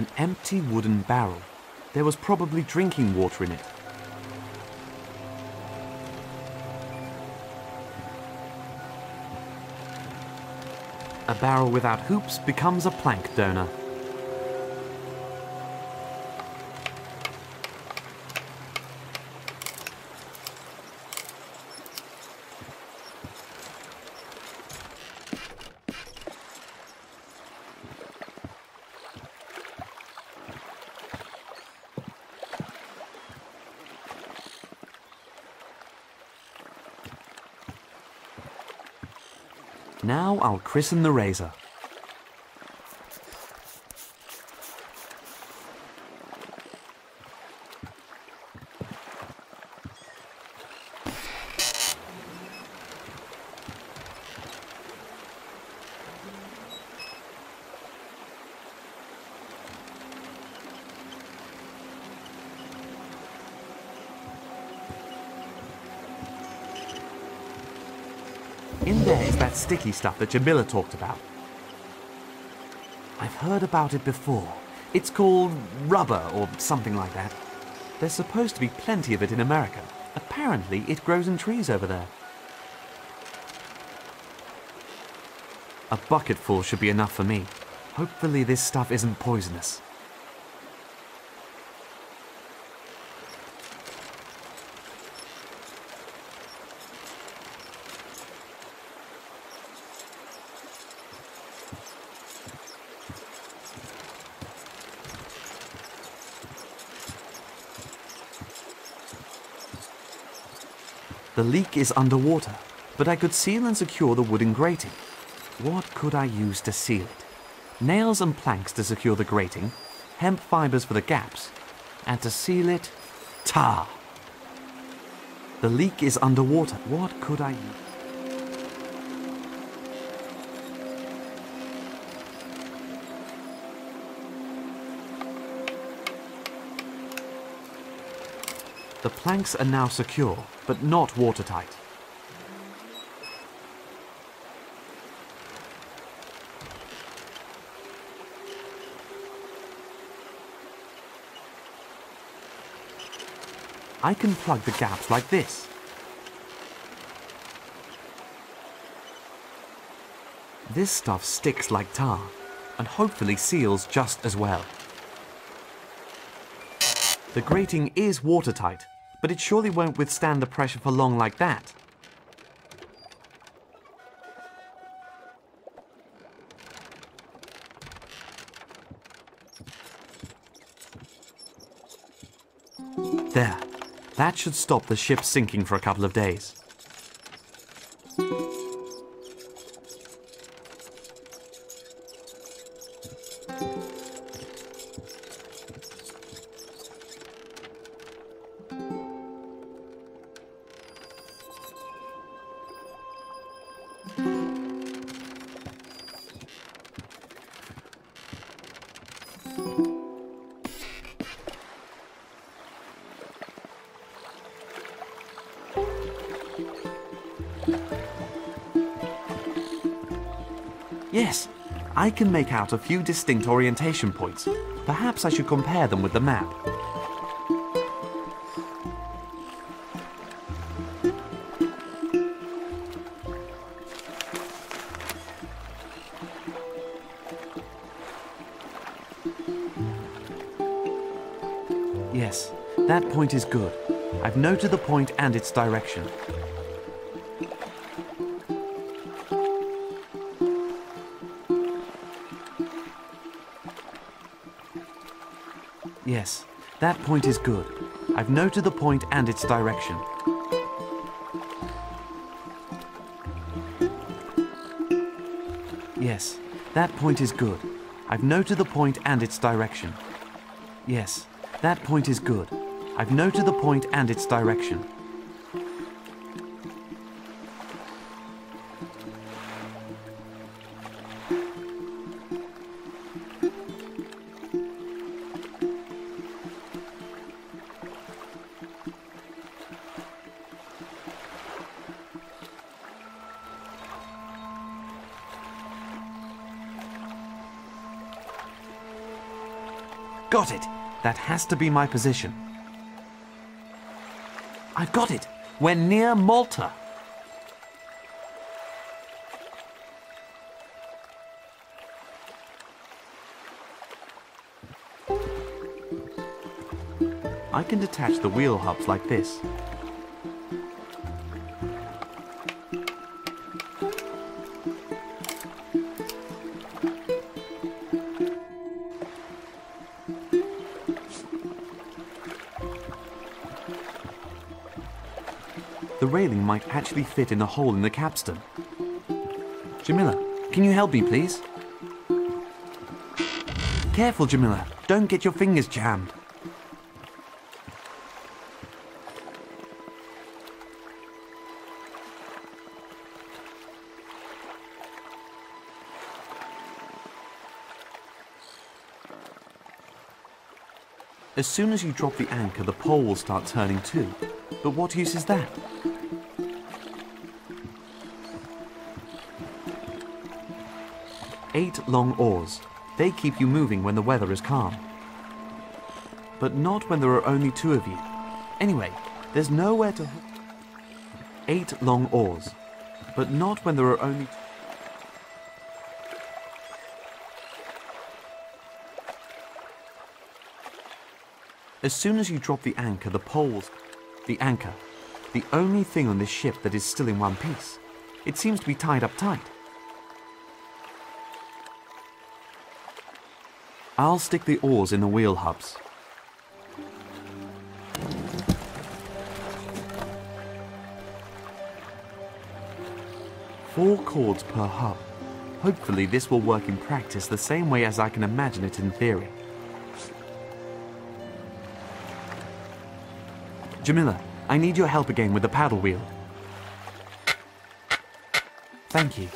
An empty wooden barrel. There was probably drinking water in it. A barrel without hoops becomes a plank donor. Now I'll christen the razor. In there is that sticky stuff that Jamila talked about. I've heard about it before. It's called rubber or something like that. There's supposed to be plenty of it in America. Apparently it grows in trees over there. A bucketful should be enough for me. Hopefully this stuff isn't poisonous. The leak is underwater, but I could seal and secure the wooden grating. What could I use to seal it? Nails and planks to secure the grating, hemp fibers for the gaps, and to seal it, tar. The leak is underwater. What could I use? The planks are now secure, but not watertight. I can plug the gaps like this. This stuff sticks like tar, and hopefully seals just as well. The grating is watertight, but it surely won't withstand the pressure for long like that. There. That should stop the ship sinking for a couple of days. Yes, I can make out a few distinct orientation points. Perhaps I should compare them with the map. Yes, that point is good. I've noted the point and its direction. Yes, that point is good. I've noted the point and its direction. Yes, that point is good. I've noted the point and its direction. Yes, that point is good. I've noted the point and its direction. Got it! That has to be my position. I've got it! We're near Malta! I can detach the wheel hubs like this. The railing might actually fit in a hole in the capstan. Jamila, can you help me, please? Careful, Jamila. Don't get your fingers jammed. As soon as you drop the anchor, the pole will start turning too. But what use is that? Eight long oars. They keep you moving when the weather is calm. But not when there are only two of you. Anyway, there's nowhere to hook. 8 long oars. But not when there are only two. As soon as you drop the anchor, the poles... The anchor. The only thing on this ship that is still in one piece. It seems to be tied up tight. I'll stick the oars in the wheel hubs. Four cords per hub. Hopefully this will work in practice the same way as I can imagine it in theory. Jamila, I need your help again with the paddle wheel. Thank you.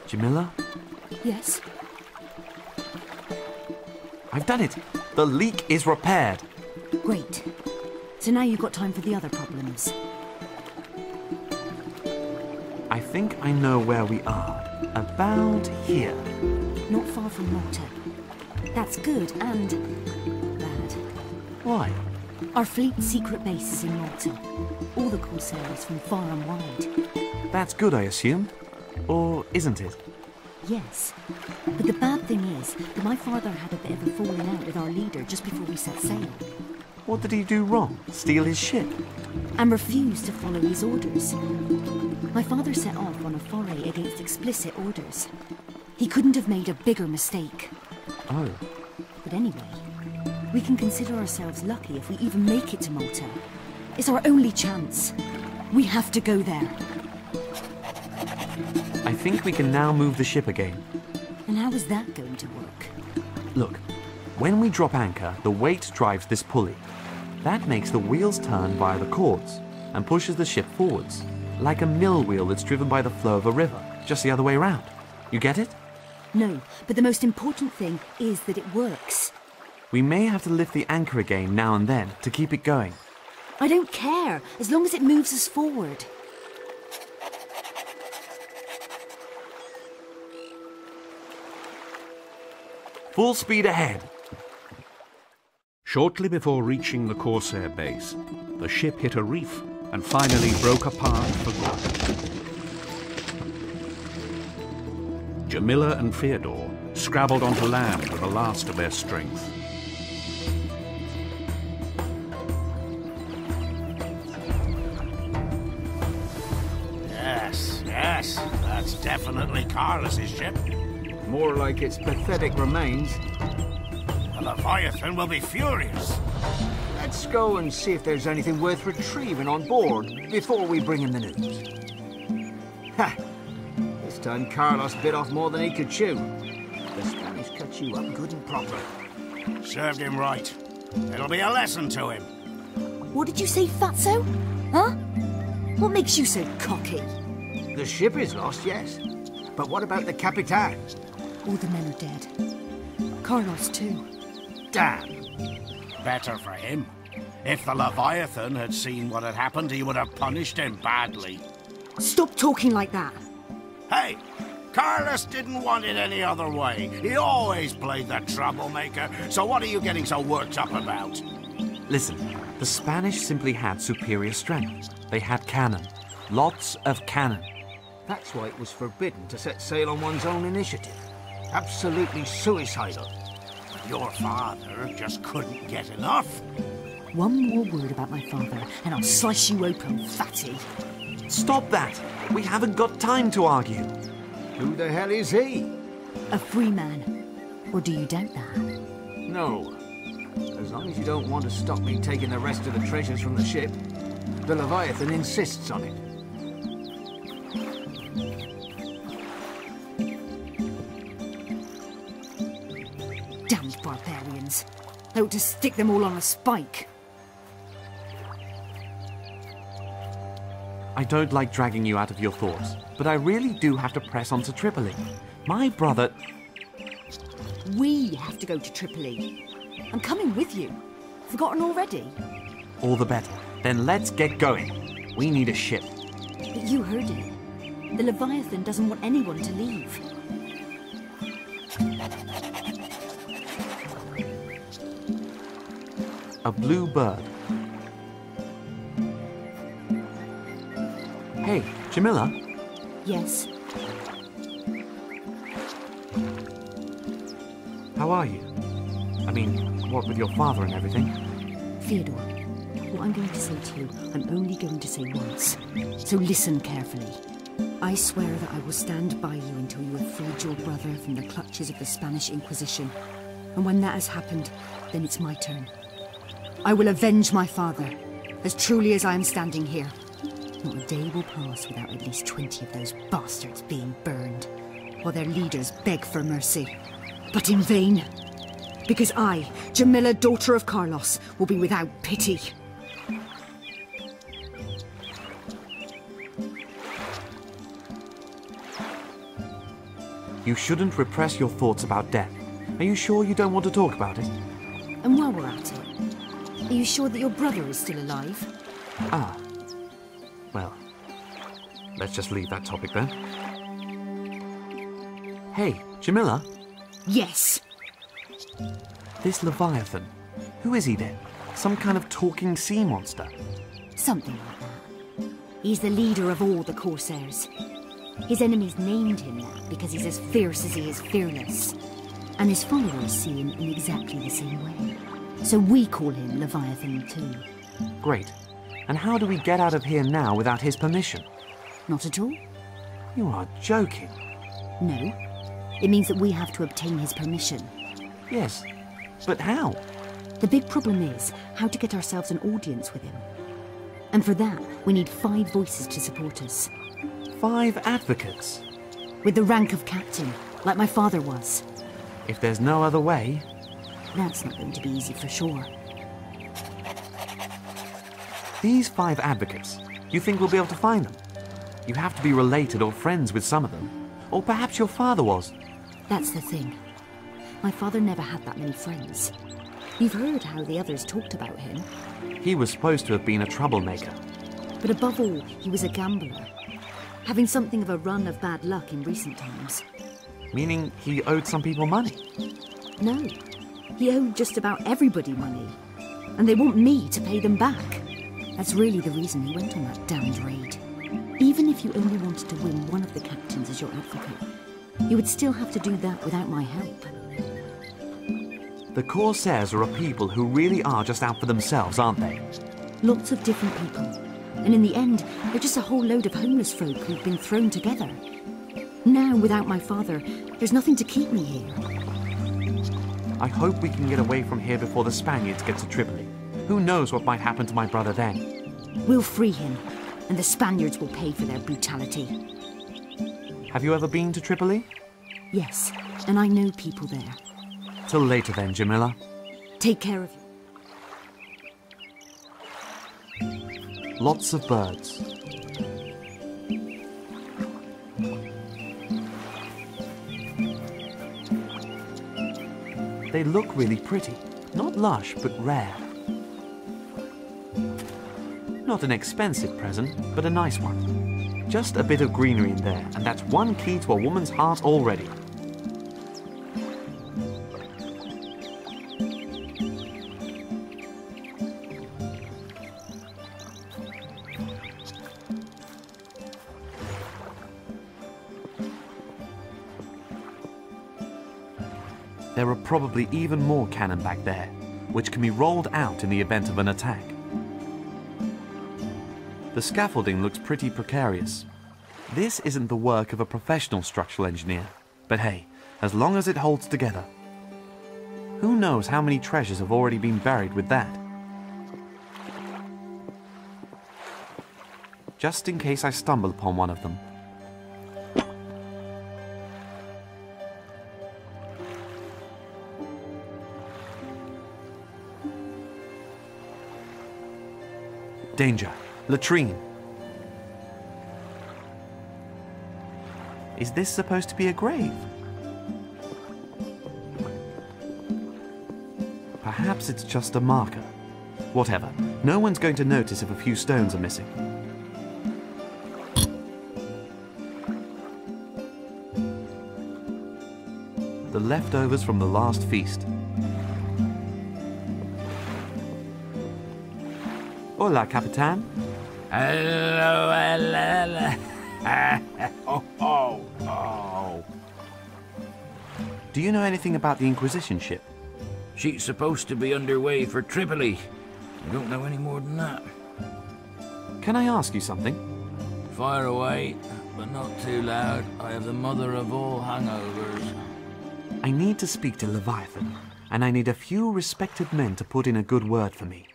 Jamila? Yes? I've done it! The leak is repaired! Great. So now you've got time for the other problems. I think I know where we are. About here. Not far from Malta. That's good and bad. Why? Our fleet's secret base is in Malta. All the corsairs from far and wide. That's good, I assume? Or isn't it? Yes. But the bad thing is that my father had a bit of a falling out with our leader just before we set sail. What did he do wrong? Steal his ship? And refused to follow his orders. My father set off on a foray against explicit orders. He couldn't have made a bigger mistake. Oh. But anyway, we can consider ourselves lucky if we even make it to Malta. It's our only chance. We have to go there. I think we can now move the ship again. And how is that going to work? Look, when we drop anchor, the weight drives this pulley. That makes the wheels turn via the cords and pushes the ship forwards, like a mill wheel that's driven by the flow of a river, just the other way around. You get it? No, but the most important thing is that it works. We may have to lift the anchor again now and then to keep it going. I don't care, as long as it moves us forward. Full speed ahead. Shortly before reaching the Corsair base, the ship hit a reef and finally broke apart for good. Jamila and Fyodor scrabbled onto land with the last of their strength. Yes, that's definitely Carlos's ship. More like its pathetic remains. The Leviathan will be furious. Let's go and see if there's anything worth retrieving on board before we bring him the news. Ha! This time Carlos bit off more than he could chew. The Spanish cut you up good and proper. Served him right. It'll be a lesson to him. What did you say, Fatso? Huh? What makes you so cocky? The ship is lost, yes. But what about the Capitan? All the men are dead. Carlos, too. Damn. Better for him. If the Leviathan had seen what had happened, he would have punished him badly. Stop talking like that. Hey, Carlos didn't want it any other way. He always played the troublemaker, so what are you getting so worked up about? Listen, the Spanish simply had superior strength. They had cannon. Lots of cannon. That's why it was forbidden to set sail on one's own initiative. Absolutely suicidal. But your father just couldn't get enough. One more word about my father, and I'll slice you open, fatty. Stop that! We haven't got time to argue. Who the hell is he? A free man. Or do you doubt that? No. As long as you don't want to stop me taking the rest of the treasures from the ship. The Leviathan insists on it. Damned barbarians. I ought to stick them all on a spike. I don't like dragging you out of your thoughts, but I really do have to press on to Tripoli. My brother... We have to go to Tripoli. I'm coming with you. Forgotten already? All the better. Then let's get going. We need a ship. But you heard it. The Leviathan doesn't want anyone to leave. A blue bird. Hey, Jamila? Yes. How are you? I mean, what with your father and everything? Theodore, what I'm going to say to you, I'm only going to say once. So listen carefully. I swear that I will stand by you until you have freed your brother from the clutches of the Spanish Inquisition. And when that has happened, then it's my turn. I will avenge my father, as truly as I am standing here. Not a day will pass without at least 20 of those bastards being burned, while their leaders beg for mercy. But in vain. Because I, Jamila, daughter of Carlos, will be without pity. You shouldn't repress your thoughts about death. Are you sure you don't want to talk about it? And while we're at it, are you sure that your brother is still alive? Ah. Well, let's just leave that topic then. Hey, Jamila? Yes. This Leviathan, who is he then? Some kind of talking sea monster? Something like that. He's the leader of all the Corsairs. His enemies named him that because he's as fierce as he is fearless. And his followers see him in exactly the same way. So we call him Leviathan too. Great. And how do we get out of here now without his permission? Not at all? You are joking. No. It means that we have to obtain his permission. Yes, but how? The big problem is how to get ourselves an audience with him. And for that, we need 5 voices to support us. 5 advocates. With the rank of captain, like my father was. If there's no other way... That's not going to be easy for sure. These 5 advocates, you think we'll be able to find them? You have to be related or friends with some of them. Or perhaps your father was. That's the thing. My father never had that many friends. You've heard how the others talked about him. He was supposed to have been a troublemaker. But above all, he was a gambler. Having something of a run of bad luck in recent times. Meaning he owed some people money? No. He owed just about everybody money. And they want me to pay them back. That's really the reason he went on that damned raid. Even if you only wanted to win one of the captains as your advocate, you would still have to do that without my help. The Corsairs are a people who really are just out for themselves, aren't they? Lots of different people. And in the end, they're just a whole load of homeless folk who've been thrown together. Now, without my father, there's nothing to keep me here. I hope we can get away from here before the Spaniards get to Tripoli. Who knows what might happen to my brother then? We'll free him, and the Spaniards will pay for their brutality. Have you ever been to Tripoli? Yes, and I know people there. Till later then, Jamila. Take care of you. Lots of birds. They look really pretty. Not lush, but rare. Not an expensive present, but a nice one. Just a bit of greenery in there, and that's one key to a woman's heart already. There are probably even more cannon back there, which can be rolled out in the event of an attack. The scaffolding looks pretty precarious. This isn't the work of a professional structural engineer, but hey, as long as it holds together. Who knows how many treasures have already been buried with that? Just in case I stumble upon one of them. Danger. Latrine. Is this supposed to be a grave? Perhaps it's just a marker. Whatever. No one's going to notice if a few stones are missing. The leftovers from the last feast. Hola, Capitan. Hello, hello. Oh. Do you know anything about the Inquisition ship? She's supposed to be underway for Tripoli. I don't know any more than that. Can I ask you something? Fire away, but not too loud. I have the mother of all hangovers. I need to speak to Leviathan, and I need a few respected men to put in a good word for me.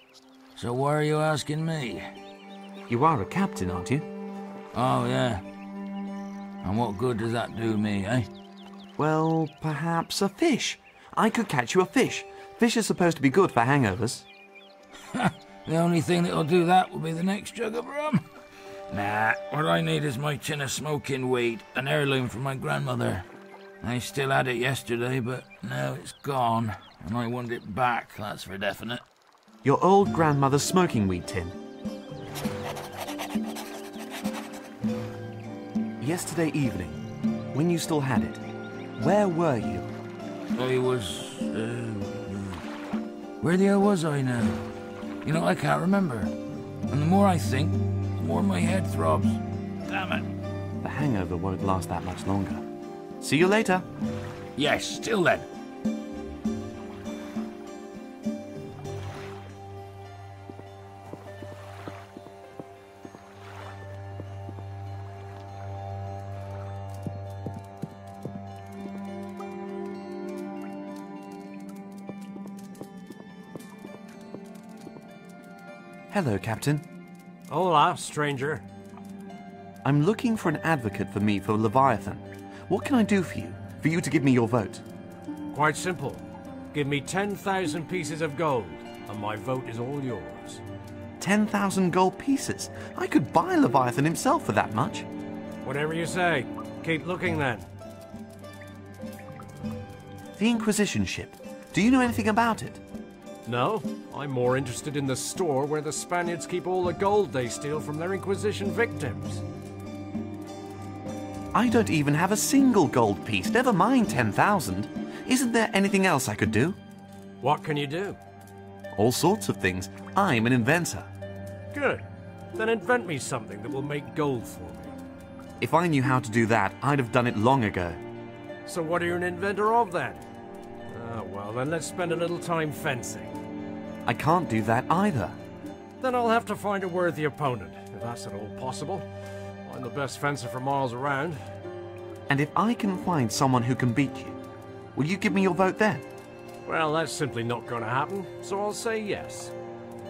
So why are you asking me? You are a captain, aren't you? Oh, yeah. And what good does that do me, eh? Well, perhaps a fish. I could catch you a fish. Fish is supposed to be good for hangovers. The only thing that'll do that will be the next jug of rum. Nah, what I need is my tin of smoking weed, an heirloom from my grandmother. I still had it yesterday, but now it's gone, and I want it back, that's for definite. Your old grandmother's smoking weed tin. Yesterday evening, when you still had it, where were you? I was... where the hell was I now? You know, I can't remember. And the more I think, the more my head throbs. Damn it. The hangover won't last that much longer. See you later. Yes, till then. Hello, Captain. Hola, stranger. I'm looking for an advocate for me for Leviathan. What can I do for you to give me your vote? Quite simple. Give me 10,000 pieces of gold, and my vote is all yours. 10,000 gold pieces? I could buy Leviathan himself for that much. Whatever you say. Keep looking then. The Inquisition ship. Do you know anything about it? No, I'm more interested in the store where the Spaniards keep all the gold they steal from their Inquisition victims. I don't even have a single gold piece, never mind 10,000. Isn't there anything else I could do? What can you do? All sorts of things. I'm an inventor. Good. Then invent me something that will make gold for me. If I knew how to do that, I'd have done it long ago. So what are you an inventor of then? Well then let's spend a little time fencing. I can't do that either. Then I'll have to find a worthy opponent, if that's at all possible. I'm the best fencer for miles around. And if I can find someone who can beat you, will you give me your vote then? Well, that's simply not going to happen, so I'll say yes.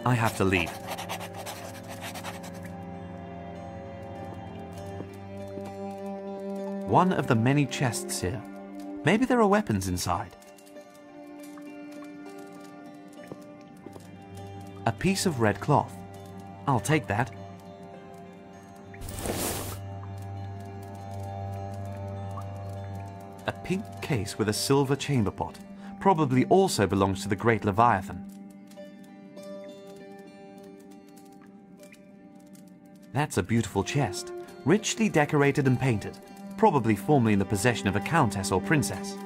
I have to leave. One of the many chests here. Maybe there are weapons inside. A piece of red cloth. I'll take that. A pink case with a silver chamber pot. probably also belongs to the Great Leviathan. That's a beautiful chest, richly decorated and painted, probably formerly in the possession of a countess or princess.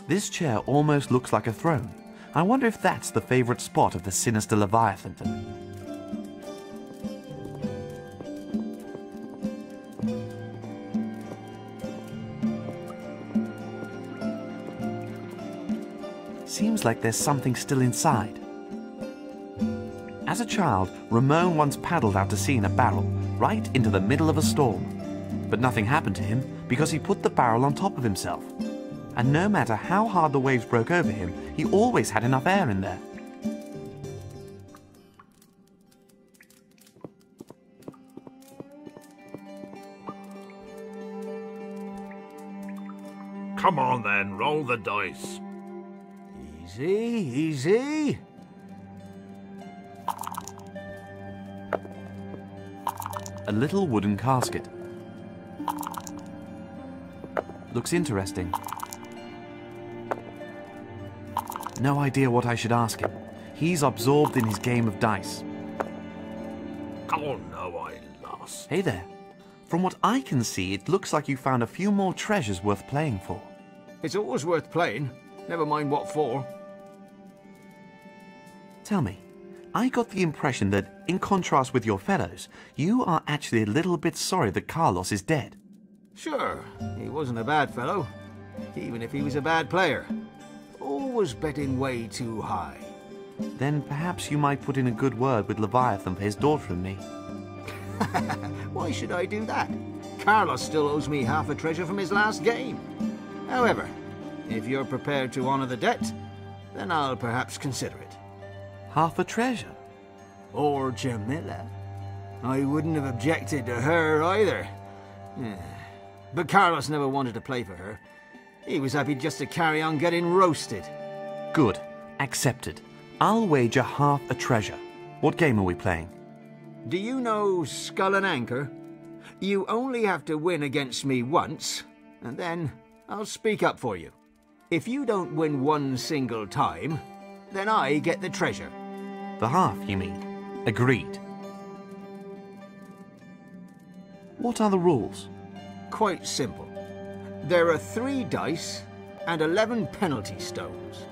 This chair almost looks like a throne. I wonder if that's the favorite spot of the sinister Leviathan. Seems like there's something still inside. As a child, Ramon once paddled out to sea in a barrel, right into the middle of a storm. But nothing happened to him because he put the barrel on top of himself. And no matter how hard the waves broke over him, he always had enough air in there. Come on then, roll the dice. Easy, easy. A little wooden casket. Looks interesting. No idea what I should ask him. He's absorbed in his game of dice. Oh no, I lost. Hey there. From what I can see, it looks like you found a few more treasures worth playing for. It's always worth playing. Never mind what for. Tell me, I got the impression that, in contrast with your fellows, you are actually a little bit sorry that Carlos is dead. Sure, he wasn't a bad fellow, even if he was a bad player. Always betting way too high. Then perhaps you might put in a good word with Leviathan for his daughter and me. Why should I do that? Carlos still owes me half a treasure from his last game. However, if you're prepared to honor the debt, then I'll perhaps consider it. Half a treasure? Or Jamila. I wouldn't have objected to her either. But Carlos never wanted to play for her. He was happy just to carry on getting roasted. Good. Accepted. I'll wager half a treasure. What game are we playing? Do you know Skull and Anchor? You only have to win against me once, and then I'll speak up for you. If you don't win one single time, then I get the treasure. The half, you mean? Agreed. What are the rules? Quite simple. There are 3 dice and 11 penalty stones.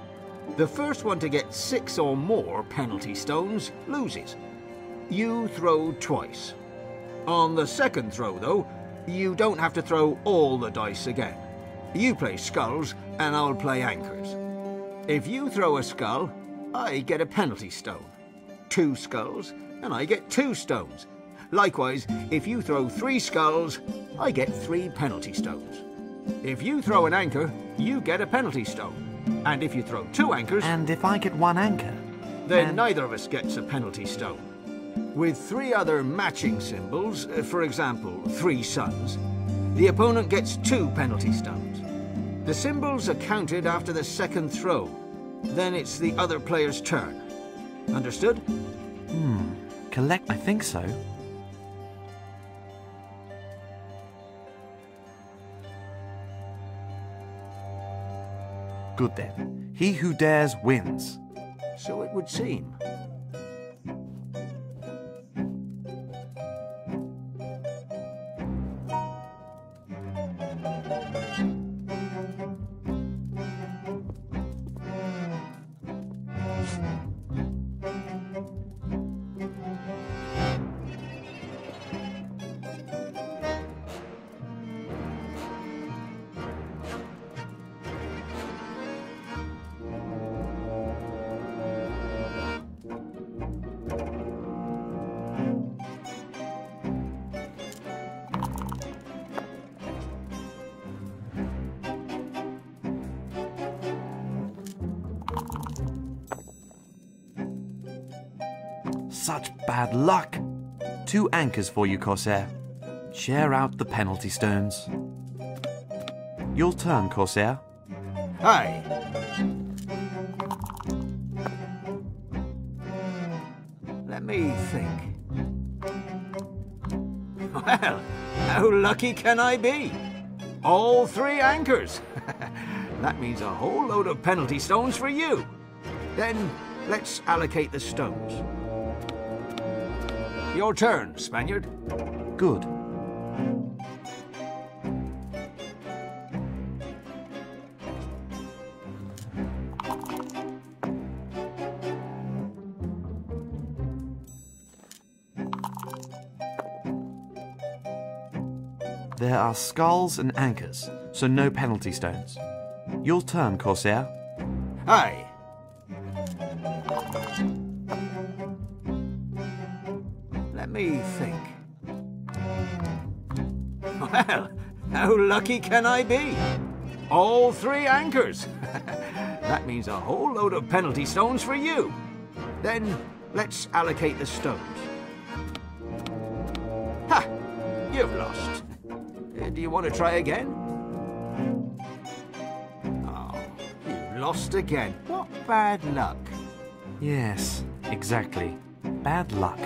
The first one to get 6 or more penalty stones loses. You throw twice. On the second throw, though, you don't have to throw all the dice again. You play skulls, and I'll play anchors. If you throw a skull, I get a penalty stone. 2 skulls, and I get 2 stones. Likewise, if you throw 3 skulls, I get 3 penalty stones. If you throw an anchor, you get a penalty stone. And if you throw 2 anchors... And if I get 1 anchor? Then neither of us gets a penalty stone. With 3 other matching symbols, for example, 3 suns, the opponent gets 2 penalty stones. The symbols are counted after the second throw. Then it's the other player's turn. Understood? I think so. Good then. He who dares wins. So it would seem. Such bad luck. 2 anchors for you, Corsair. Share out the penalty stones. Your turn, Corsair. Aye. Let me think. Well, how lucky can I be? All 3 anchors. That means a whole load of penalty stones for you. Then let's allocate the stones. Your turn, Spaniard. Good. There are skulls and anchors, so no penalty stones. Your turn, Corsair. Aye. Let me think. Well, how lucky can I be? All 3 anchors. That means a whole load of penalty stones for you. Then let's allocate the stones. Ha! You've lost. Do you want to try again? Oh, you lost again. What bad luck. Yes, exactly. Bad luck.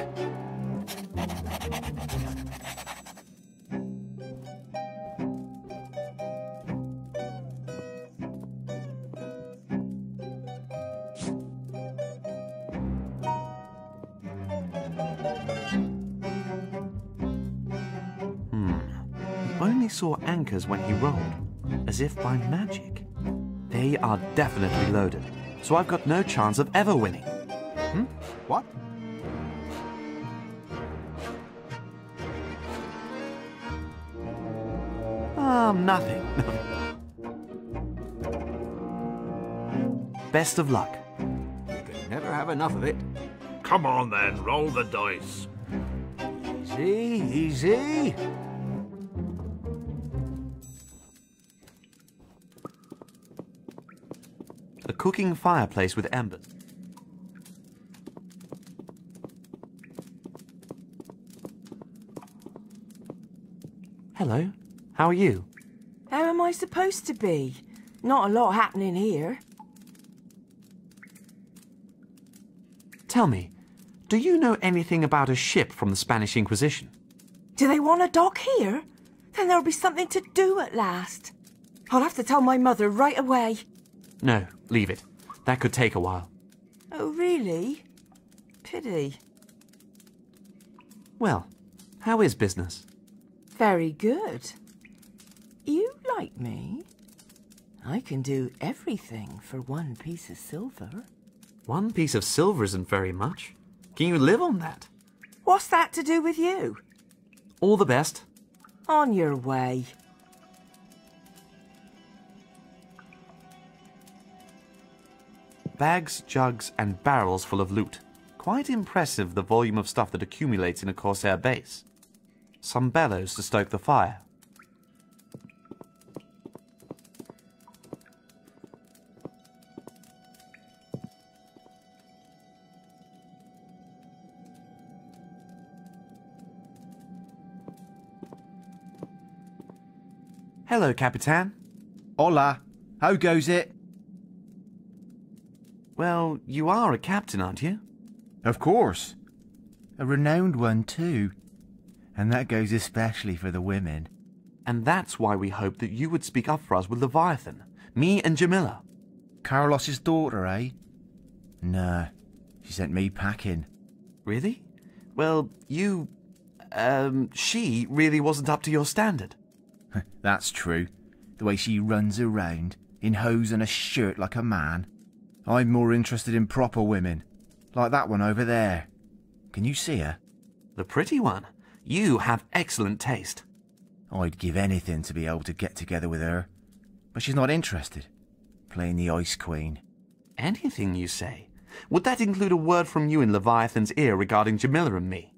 Only saw anchors when he rolled, as if by magic. They are definitely loaded, so I've got no chance of ever winning. What? Nothing. Best of luck. You can never have enough of it. Come on then, roll the dice. Easy, easy. A cooking fireplace with embers. Hello, how are you? How am I supposed to be? Not a lot happening here. Tell me, do you know anything about a ship from the Spanish Inquisition? Do they want a dock here? Then there'll be something to do at last. I'll have to tell my mother right away. No, leave it. That could take a while. Oh, really? Pity. Well, how is business? Very good. You like me? I can do everything for 1 piece of silver. 1 piece of silver isn't very much. Can you live on that? What's that to do with you? All the best. On your way. Bags, jugs, and barrels full of loot. Quite impressive, the volume of stuff that accumulates in a Corsair base. Some bellows to stoke the fire. Hello, Capitan. Hola. How goes it? Well, you are a captain, aren't you? Of course. A renowned one, too. And that goes especially for the women. And that's why we hoped that you would speak up for us with Leviathan. Me and Jamila. Carlos's daughter, eh? Nah. She sent me packing. Really? Well, she really wasn't up to your standard. That's true. The way she runs around, in hose and a shirt like a man. I'm more interested in proper women. Like that one over there. Can you see her? The pretty one. You have excellent taste. I'd give anything to be able to get together with her. But she's not interested. Playing the Ice Queen. Anything, you say? Would that include a word from you in Leviathan's ear regarding Jamila and me?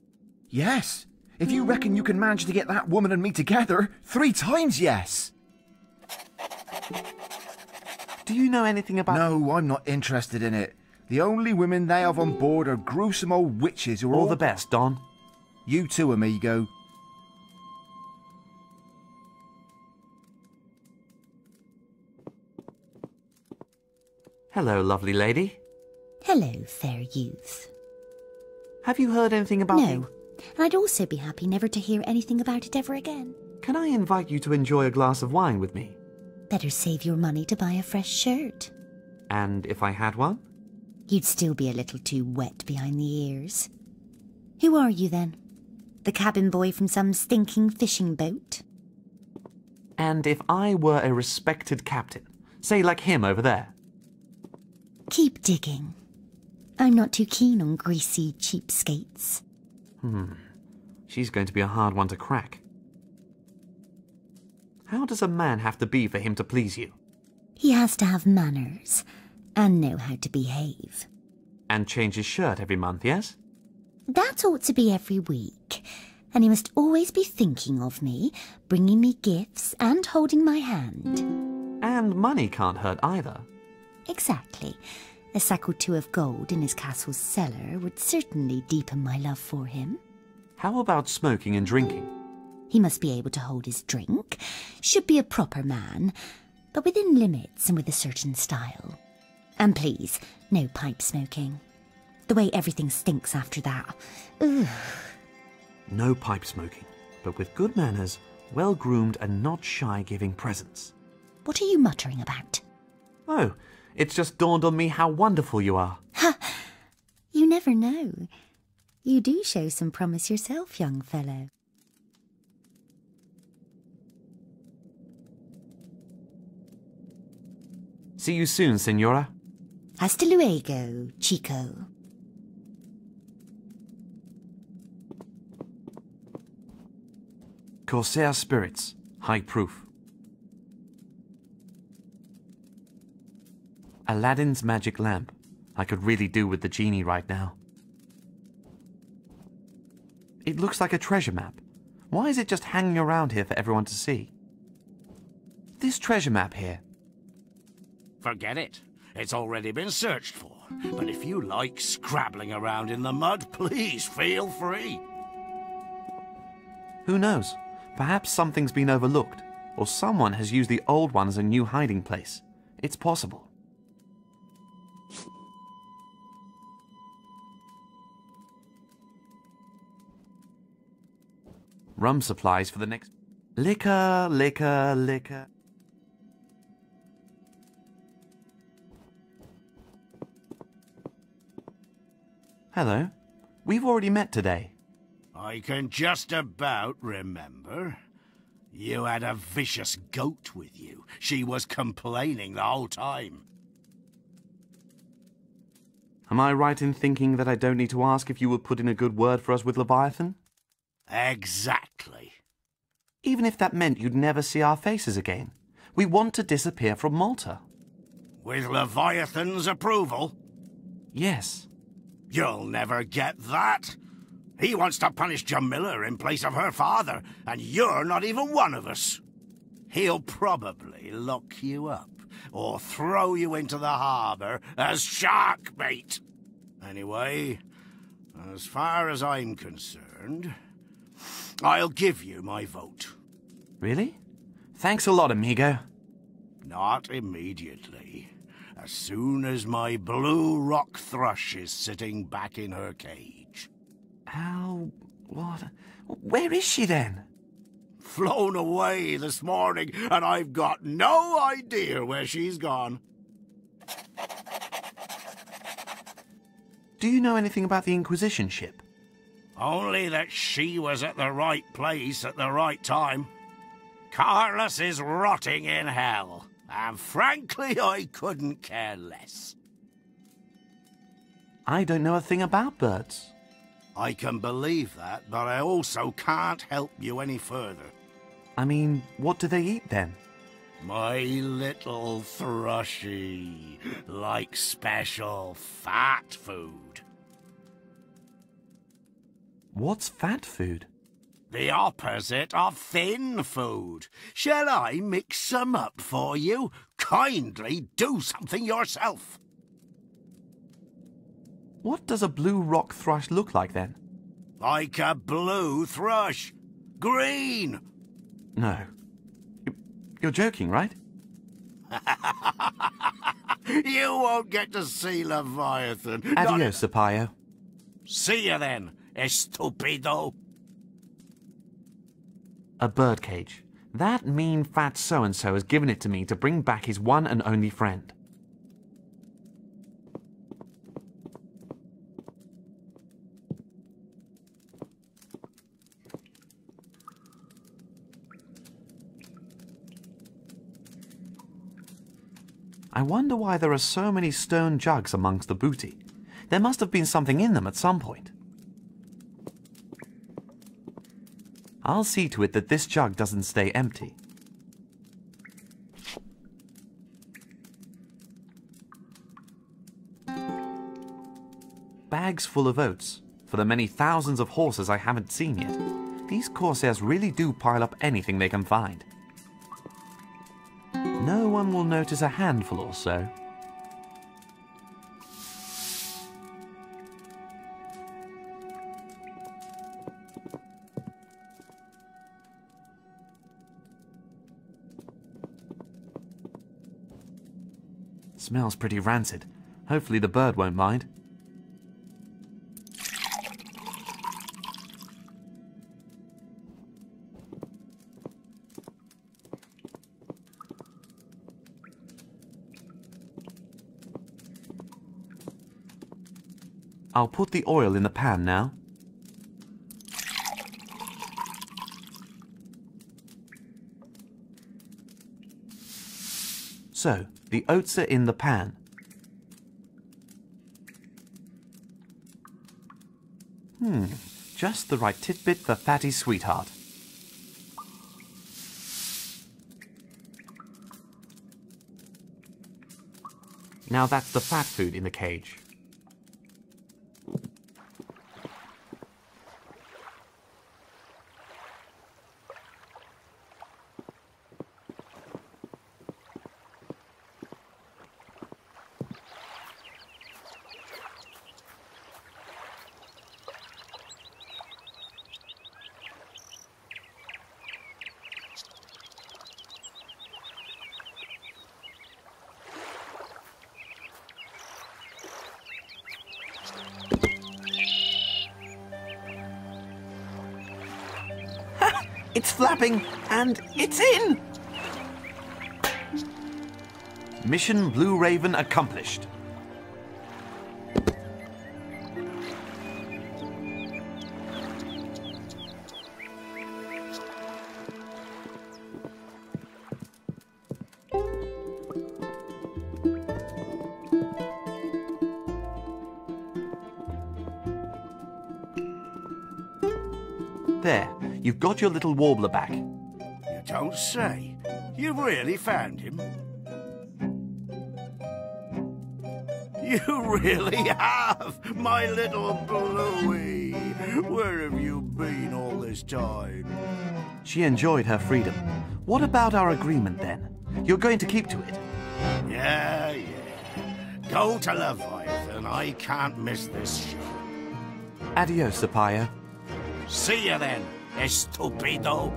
Yes. If you reckon you can manage to get that woman and me together, 3 times yes. Do you know anything about... No, I'm not interested in it. The only women they have on board are gruesome old witches who are all the best, Don. You too, amigo. Hello, lovely lady. Hello, fair youth. Have you heard anything about... No. And I'd also be happy never to hear anything about it ever again. Can I invite you to enjoy a glass of wine with me? Better save your money to buy a fresh shirt. And if I had one? You'd still be a little too wet behind the ears. Who are you, then? The cabin boy from some stinking fishing boat? And if I were a respected captain, say like him over there? Keep digging. I'm not too keen on greasy cheapskates. She's going to be a hard one to crack. How does a man have to be for him to please you? He has to have manners and know how to behave. And change his shirt every month, yes? That ought to be every week. And he must always be thinking of me, bringing me gifts and holding my hand. And money can't hurt either. Exactly. A sack or two of gold in his castle's cellar would certainly deepen my love for him. How about smoking and drinking? He must be able to hold his drink, should be a proper man, but within limits and with a certain style. And please, no pipe smoking. The way everything stinks after that. Ugh. No pipe smoking, but with good manners, well-groomed and not shy giving presents. What are you muttering about? Oh, it's just dawned on me how wonderful you are. Ha! You never know. You do show some promise yourself, young fellow. See you soon, Senora. Hasta luego, chico. Corsair spirits, high proof. Aladdin's magic lamp. I could really do with the genie right now. It looks like a treasure map. Why is it just hanging around here for everyone to see? This treasure map here. Forget it. It's already been searched for. But if you like scrabbling around in the mud, please feel free. Who knows? Perhaps something's been overlooked, or someone has used the old one as a new hiding place. It's possible. Rum supplies for the next... Liquor, liquor, liquor... Hello. We've already met today. I can just about remember. You had a vicious goat with you. She was complaining the whole time. Am I right in thinking that I don't need to ask if you would put in a good word for us with Leviathan? Exactly. Even if that meant you'd never see our faces again. We want to disappear from Malta. With Leviathan's approval? Yes. You'll never get that. He wants to punish Jamila in place of her father, and you're not even one of us. He'll probably lock you up, or throw you into the harbour as shark bait. Anyway, as far as I'm concerned, I'll give you my vote. Really? Thanks a lot, amigo. Not immediately. As soon as my blue rock thrush is sitting back in her cage. How... what... where is she then? Flown away this morning, and I've got no idea where she's gone. Do you know anything about the Inquisition ship? Only that she was at the right place at the right time. Carlos is rotting in hell, and frankly, I couldn't care less. I don't know a thing about birds. I can believe that, but I also can't help you any further. I mean, what do they eat then? My little thrushy likes special fat food. What's fat food? The opposite of thin food. Shall I mix some up for you? Kindly do something yourself. What does a blue rock thrush look like then? Like a blue thrush. Green. No. You're joking, right? You won't get to see Leviathan. Adios, Sapaio. See you then. estupido? A birdcage. That mean fat so-and-so has given it to me to bring back his one and only friend. I wonder why there are so many stone jugs amongst the booty. There must have been something in them at some point. I'll see to it that this jug doesn't stay empty. Bags full of oats, for the many thousands of horses I haven't seen yet. These corsairs really do pile up anything they can find. No one will notice a handful or so. Smells pretty rancid. Hopefully the bird won't mind. I'll put the oil in the pan now. So, the oats are in the pan. Just the right titbit for Fatty's sweetheart. Now that's the fat food in the cage. It's flapping, and it's in! Mission Blue Raven accomplished. There, you've got your little warbler back. You don't say. You really found him? You really have, my little Bluey. Where have you been all this time? She enjoyed her freedom. What about our agreement then? You're going to keep to it? Yeah. Go to Leviathan. I can't miss this show. Adios, Sapaio. See you then, estupido.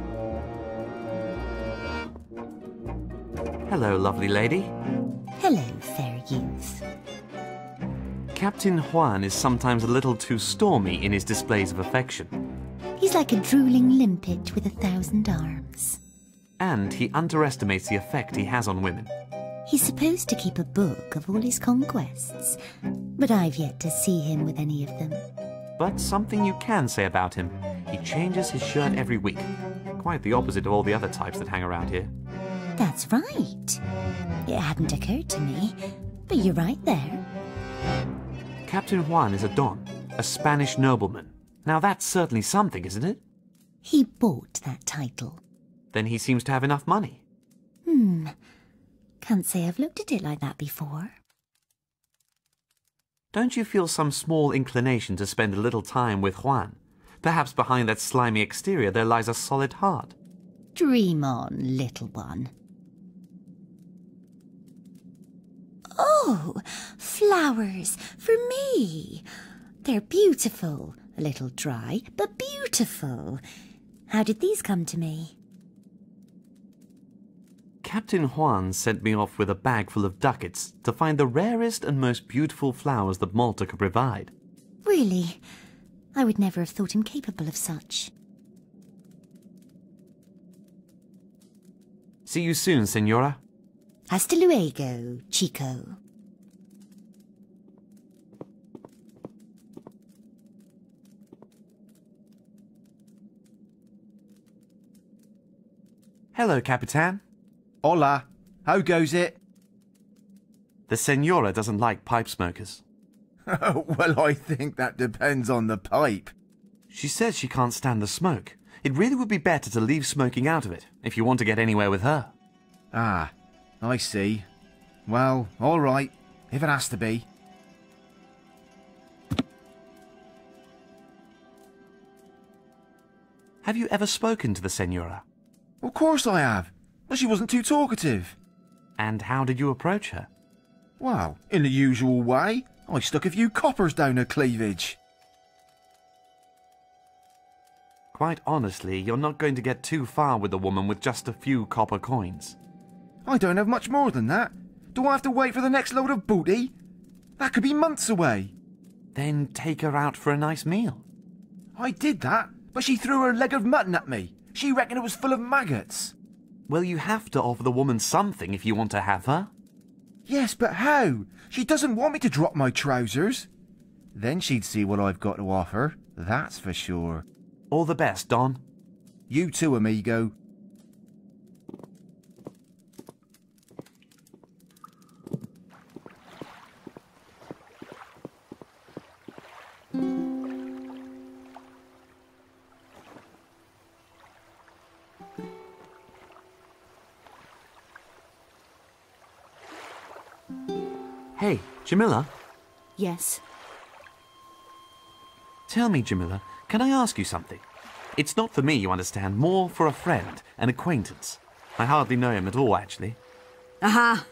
Hello, lovely lady. Hello, fair youth. Captain Juan is sometimes a little too stormy in his displays of affection. He's like a drooling limpet with 1,000 arms. And he underestimates the effect he has on women. He's supposed to keep a book of all his conquests, but I've yet to see him with any of them. But something you can say about him, he changes his shirt every week. Quite the opposite of all the other types that hang around here. That's right. It hadn't occurred to me, but you're right there. Captain Juan is a don, a Spanish nobleman. Now that's certainly something, isn't it? He bought that title. Then he seems to have enough money. Can't say I've looked at it like that before. Don't you feel some small inclination to spend a little time with Juan? Perhaps behind that slimy exterior there lies a solid heart. Dream on, little one. Oh, flowers for me. They're beautiful. A little dry, but beautiful. How did these come to me? Captain Juan sent me off with a bag full of ducats to find the rarest and most beautiful flowers that Malta could provide. Really? I would never have thought him capable of such. See you soon, Senora. Hasta luego, Chico. Hello, Capitan. Hola. How goes it? The Senora doesn't like pipe smokers. Well, I think that depends on the pipe. She says she can't stand the smoke. It really would be better to leave smoking out of it, if you want to get anywhere with her. Ah, I see. Well, all right, if it has to be. Have you ever spoken to the Senora? Of course I have, but she wasn't too talkative. And how did you approach her? Well, in the usual way, I stuck a few coppers down her cleavage. Quite honestly, you're not going to get too far with a woman with just a few copper coins. I don't have much more than that. Do I have to wait for the next load of booty? That could be months away. Then take her out for a nice meal. I did that, but she threw her leg of mutton at me. She reckoned it was full of maggots. Well, you have to offer the woman something if you want to have her. Yes, but how? She doesn't want me to drop my trousers. Then she'd see what I've got to offer, that's for sure. All the best, Don. You too, amigo. Hey, Jamila? Yes? Tell me, Jamila, can I ask you something? It's not for me, you understand, more for a friend, an acquaintance. I hardly know him at all, actually. Aha!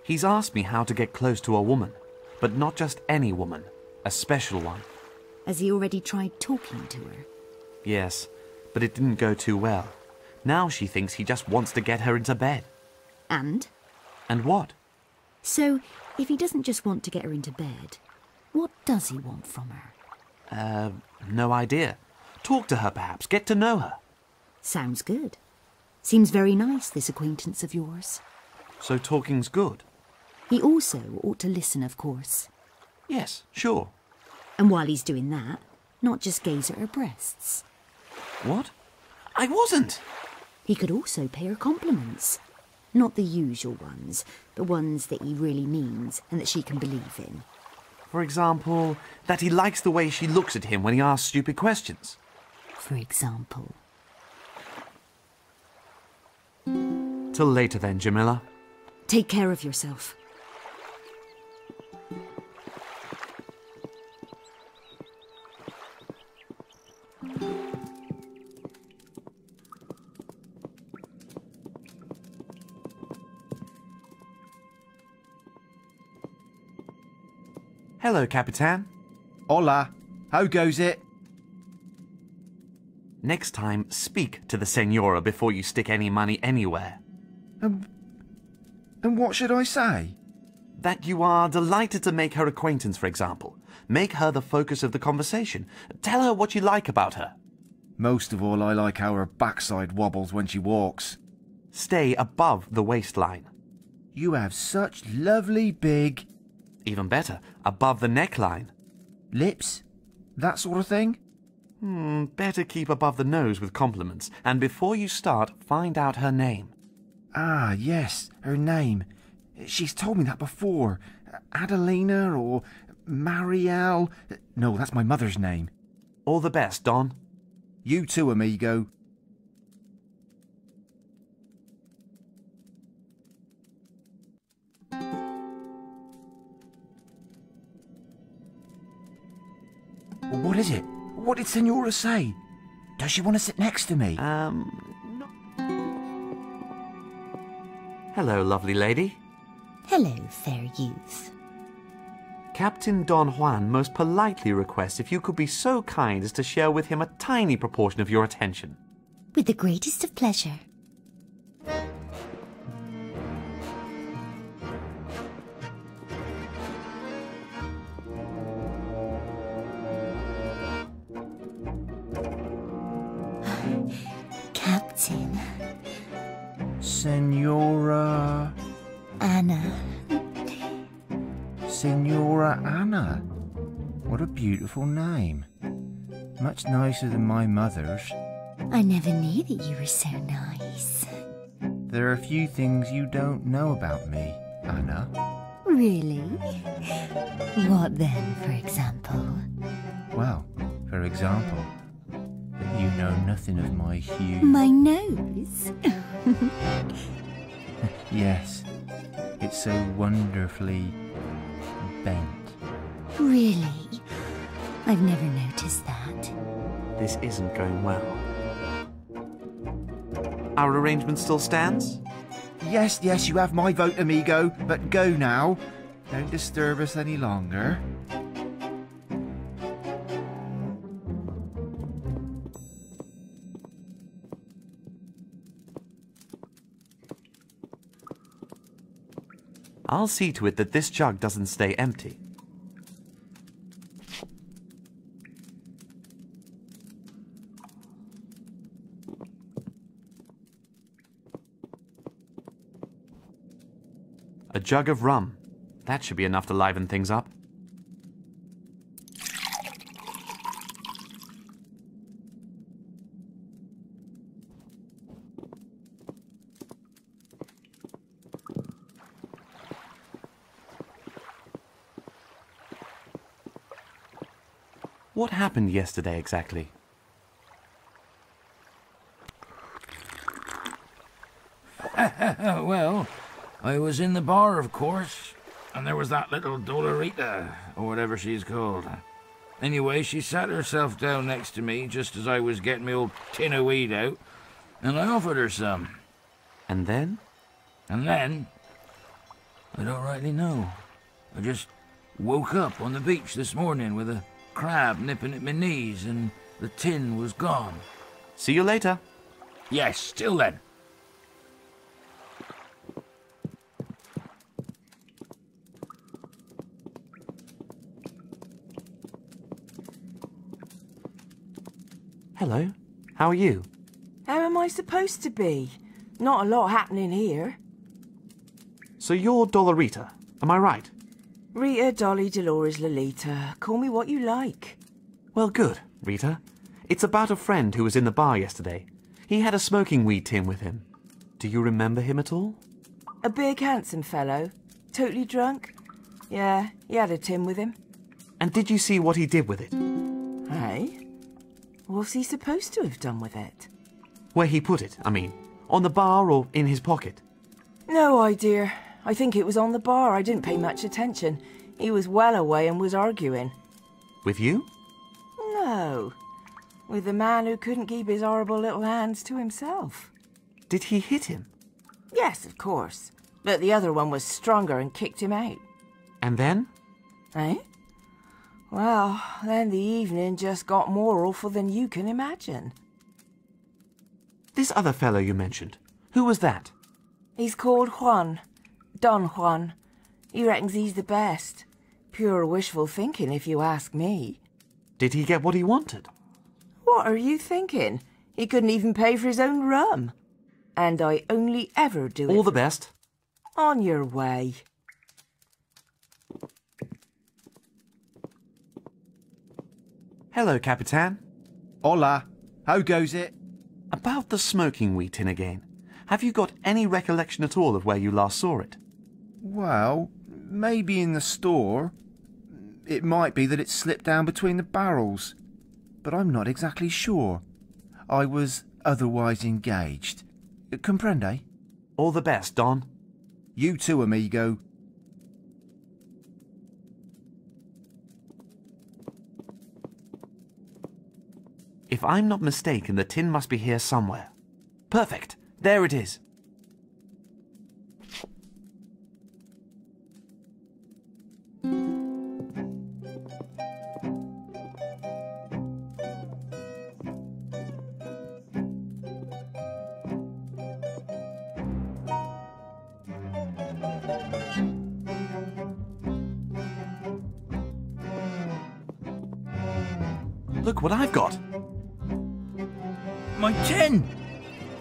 He's asked me how to get close to a woman, but not just any woman, a special one. Has he already tried talking to her? Yes, but it didn't go too well. Now she thinks he just wants to get her into bed. And? And what? So, if he doesn't just want to get her into bed, what does he want from her? No idea. Talk to her, perhaps. Get to know her. Sounds good. Seems very nice, this acquaintance of yours. So talking's good? He also ought to listen, of course. Yes, sure. And while he's doing that, not just gaze at her breasts. What? I wasn't! He could also pay her compliments. Not the usual ones, but ones that he really means and that she can believe in. For example, that he likes the way she looks at him when he asks stupid questions. For example. Till later then, Jamila. Take care of yourself. Hello, Capitan. Hola. How goes it? Next time, speak to the Senora before you stick any money anywhere. And what should I say? That you are delighted to make her acquaintance, for example. Make her the focus of the conversation. Tell her what you like about her. Most of all, I like how her backside wobbles when she walks. Stay above the waistline. You have such lovely big... Even better, above the neckline. Lips? That sort of thing? Better keep above the nose with compliments. And before you start, find out her name. Ah, yes, her name. She's told me that before. Adelina or Marielle. No, that's my mother's name. All the best, Don. You too, amigo. What is it? What did Senora say? Does she want to sit next to me? No. Hello, lovely lady. Hello, fair youth. Captain Don Juan most politely requests if you could be so kind as to share with him a tiny proportion of your attention. With the greatest of pleasure. Senora... Anna. Senora Anna. What a beautiful name. Much nicer than my mother's. I never knew that you were so nice. There are a few things you don't know about me, Anna. Really? What then, for example? Well, for example, that you know nothing of my huge... My nose? Yes, it's so wonderfully bent. Really? I've never noticed that. This isn't going well. Our arrangement still stands? Yes, you have my vote, amigo, but go now. Don't disturb us any longer. I'll see to it that this jug doesn't stay empty. A jug of rum. That should be enough to liven things up. What happened yesterday exactly? Well, I was in the bar, of course, and there was that little Dolorita, or whatever she's called. Anyway, she sat herself down next to me just as I was getting my old tin of weed out, and I offered her some. And then? And then, I don't rightly know. I just woke up on the beach this morning with a crab nipping at my knees, and the tin was gone. See you later. Yes, till then. Hello. How are you? How am I supposed to be? Not a lot happening here. So you're Dolorita, am I right? Rita, Dolly, Dolores, Lolita. Call me what you like. Well, good, Rita. It's about a friend who was in the bar yesterday. He had a smoking weed tin with him. Do you remember him at all? A big, handsome fellow. Totally drunk. Yeah, he had a tin with him. And did you see what he did with it? Hey? What's he supposed to have done with it? Where he put it, I mean. On the bar or in his pocket? No idea. I think it was on the bar. I didn't pay much attention. He was well away and was arguing. With you? No. With the man who couldn't keep his horrible little hands to himself. Did he hit him? Yes, of course. But the other one was stronger and kicked him out. And then? Eh? Well, then the evening just got more awful than you can imagine. This other fellow you mentioned, who was that? He's called Juan. Don Juan. He reckons he's the best. Pure wishful thinking, if you ask me. Did he get what he wanted? What are you thinking? He couldn't even pay for his own rum. And I only ever do it. All the best. On your way. Hello, Capitan. Hola. How goes it? About the smoking weed tin again. Have you got any recollection at all of where you last saw it? Well, maybe in the store. It might be that it slipped down between the barrels. But I'm not exactly sure. I was otherwise engaged. Comprende? All the best, Don. You too, amigo. If I'm not mistaken, the tin must be here somewhere. Perfect. There it is. Look what I've got. My tin!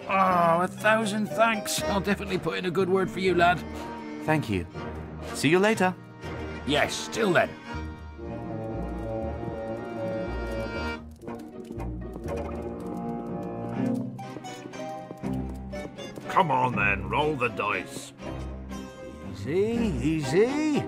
Oh, 1,000 thanks. I'll definitely put in a good word for you, lad. Thank you. See you later. Yes, till then. Come on then, roll the dice. Easy, easy.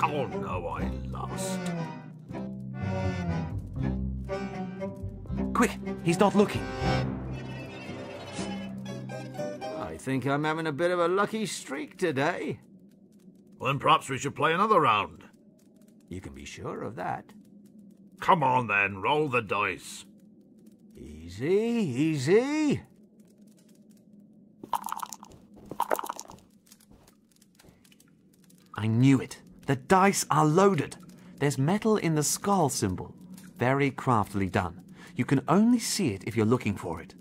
Oh no, I lost. Quick, he's not looking. I think I'm having a bit of a lucky streak today. Well, then perhaps we should play another round. You can be sure of that. Come on then, roll the dice. Easy, easy. I knew it. The dice are loaded. There's metal in the skull symbol. Very craftily done. You can only see it if you're looking for it.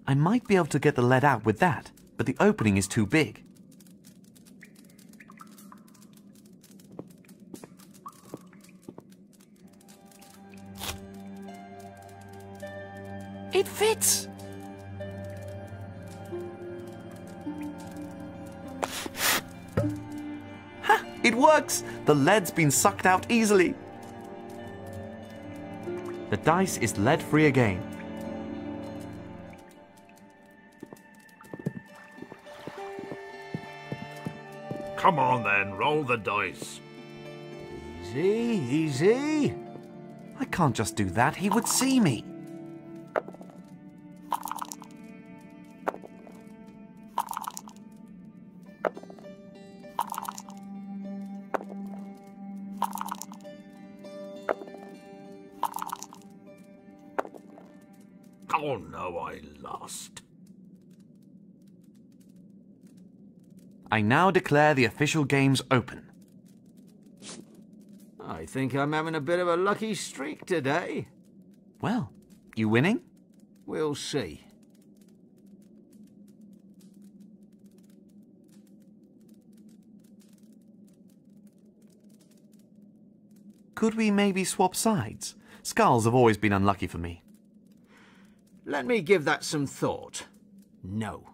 I might be able to get the lead out with that, but the opening is too big. It fits! Ha! It works! The lead's been sucked out easily. The dice is lead-free again. Come on then, roll the dice. Easy, easy. I can't just do that. He would see me. Oh no, I lost. I now declare the official games open. I think I'm having a bit of a lucky streak today. Well, you winning? We'll see. Could we maybe swap sides? Skulls have always been unlucky for me. Let me give that some thought. No.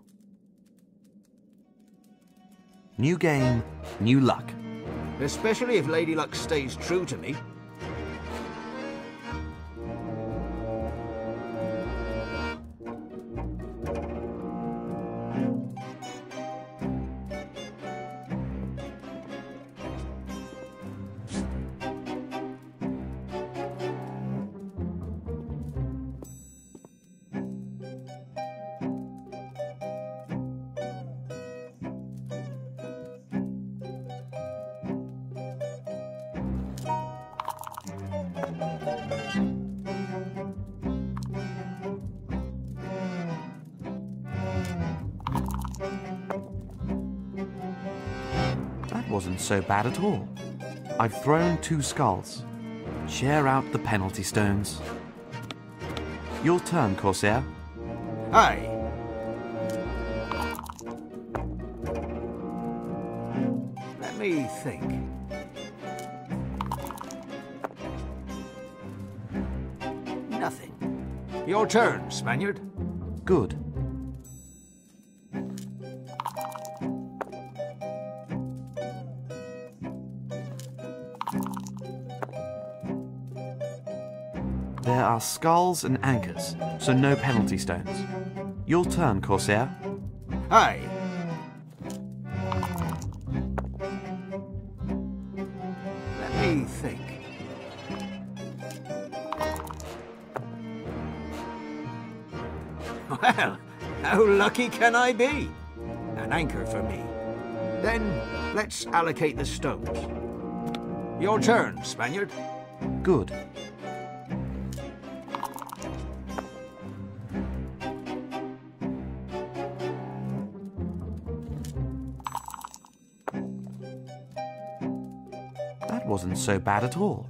New game, new luck. Especially if Lady Luck stays true to me. Wasn't so bad at all. I've thrown 2 skulls. Share out the penalty stones. Your turn, Corsair. Aye. Let me think. Nothing. Your turn, Spaniard. Good. There are skulls and anchors, so no penalty stones. Your turn, Corsair. Aye. Let me think. Well, how lucky can I be? An anchor for me. Then let's allocate the stones. Your turn, Spaniard. Good. That wasn't so bad at all.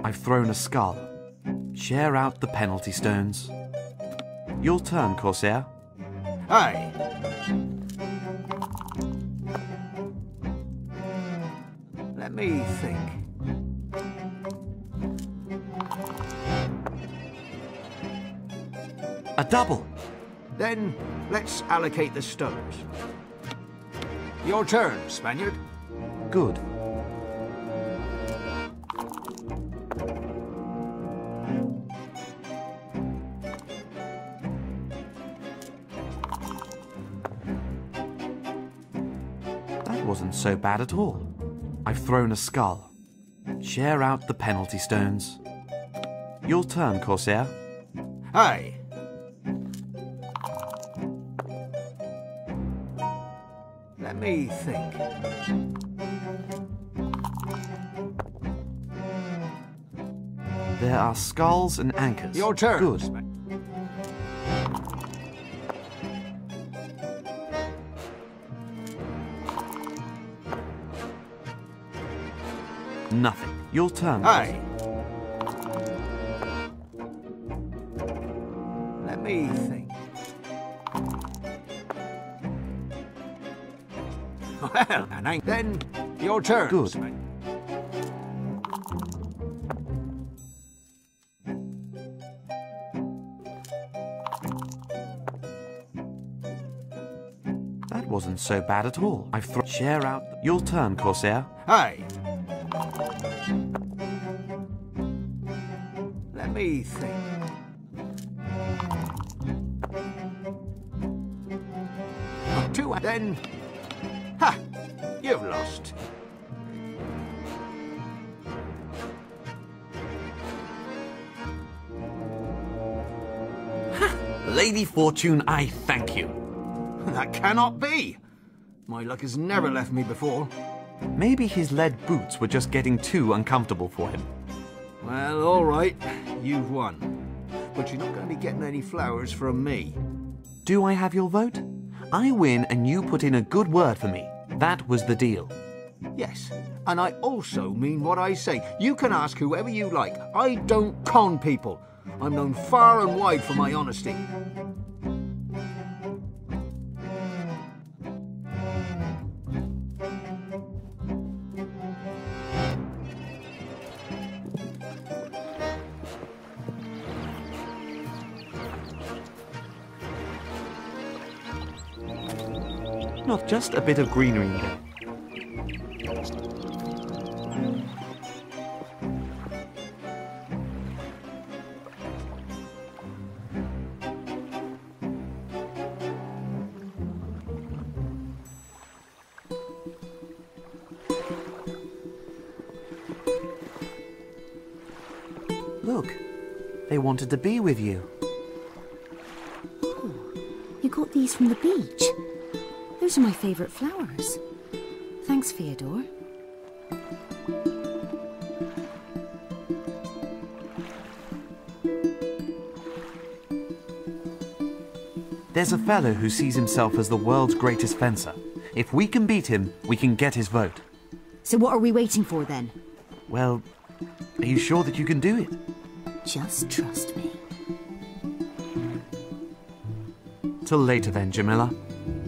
I've thrown a skull. Share out the penalty stones. Your turn, Corsair. Aye. Let me think. A double. Then let's allocate the stones. Your turn, Spaniard. Good. That wasn't so bad at all. I've thrown a skull. Share out the penalty stones. Your turn, Corsair. Aye. Let me think. There are skulls and anchors. Your turn. Good. Nothing. Your turn. Aye. Let me think. Well, and then your turn. Good. That wasn't so bad at all. I've thrown. Share out. Your turn, Corsair. Aye. Let me think. Two. Then. Ha! You've lost. Lady Fortune, I thank you. That cannot be. My luck has never left me before. Maybe his lead boots were just getting too uncomfortable for him. Well, all right. You've won. But you're not going to be getting any flowers from me. Do I have your vote? I win and you put in a good word for me. That was the deal. Yes, and I also mean what I say. You can ask whoever you like. I don't con people. I'm known far and wide for my honesty. Not just a bit of greenery there. Look, they wanted to be with you. Oh, you got these from the beach. Those are my favourite flowers. Thanks, Theodore. There's a fellow who sees himself as the world's greatest fencer. If we can beat him, we can get his vote. So what are we waiting for then? Well, are you sure that you can do it? Just trust me. Till later then, Jamila.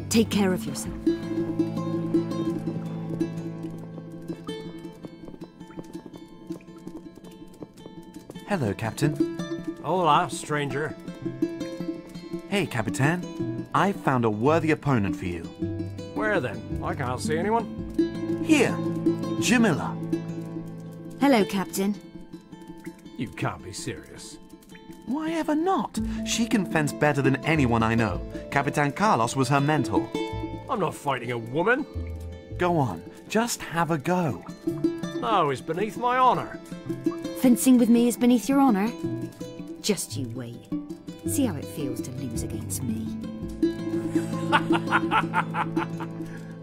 Take care of yourself. Hello, Captain. Hola, stranger. Hey, Capitan. I've found a worthy opponent for you. Where then? I can't see anyone. Here, Jamila. Hello, Captain. You can't be serious. Why ever not? She can fence better than anyone I know. Capitan Carlos was her mentor. I'm not fighting a woman. Go on, just have a go. No, it's beneath my honor. Fencing with me is beneath your honor? Just you wait. See how it feels to lose against me.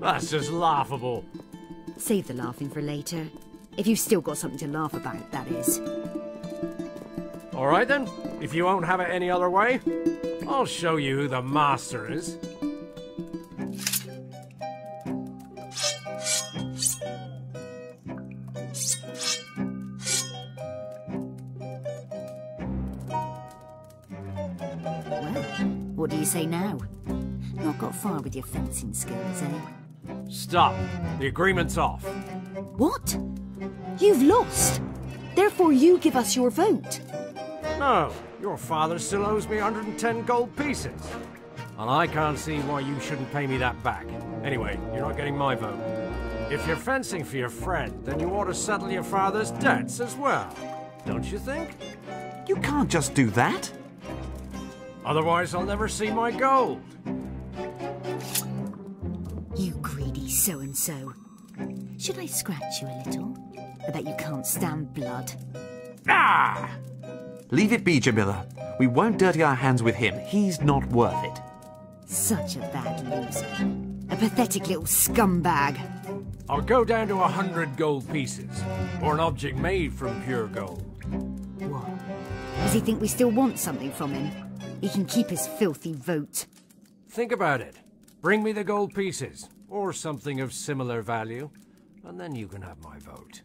That's just laughable. Save the laughing for later. If you've still got something to laugh about, that is. All right then, if you won't have it any other way, I'll show you who the master is. Well, what do you say now? Not got far with your fencing skills, eh? Stop. The agreement's off. What? You've lost. Therefore you give us your vote. No, your father still owes me 110 gold pieces. And I can't see why you shouldn't pay me that back. Anyway, you're not getting my vote. If you're fencing for your friend, then you ought to settle your father's debts as well. Don't you think? You can't just do that. Otherwise, I'll never see my gold. You greedy so-and-so. Should I scratch you a little? I bet you can't stand blood. Ah! Leave it be, Jamila. We won't dirty our hands with him. He's not worth it. Such a bad loser. A pathetic little scumbag. I'll go down to 100 gold pieces, or an object made from pure gold. What? Does he think we still want something from him? He can keep his filthy vote. Think about it. Bring me the gold pieces, or something of similar value, and then you can have my vote.